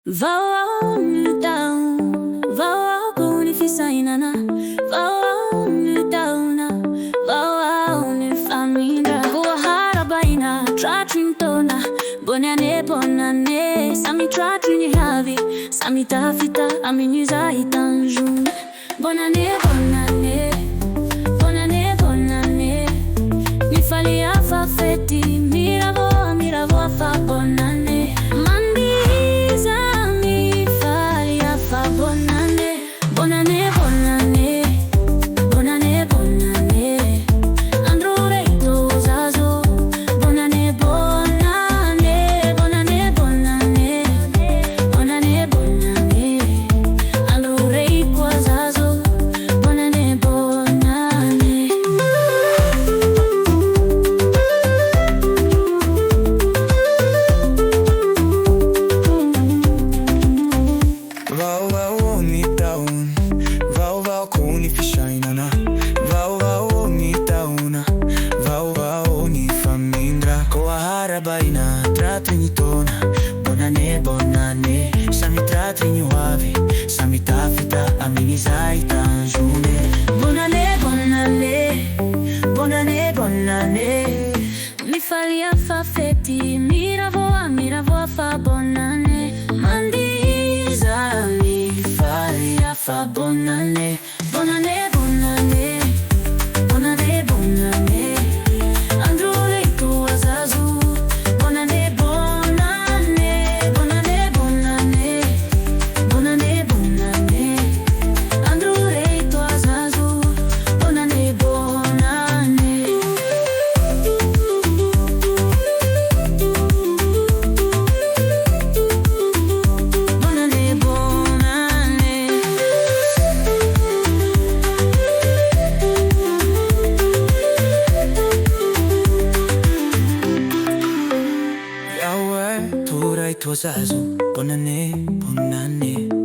Vao nu tao, vao kuni fisainana, vao nu tauna, vao nu famina. Boa harabaina, tratintona, bonane, sami tratini havi, sami tafita, aminiza itanjun. Bonane, mi falia fa feti, miravo fa bonane. Baina tratini tona, bonane, sami tratini wavi, sami tafita, aminiza itanjune. Bonane, mi falia fa feti, miravo fa bonane. Mandiza mi falia fa bonane. Turai tuo zazu, bonane.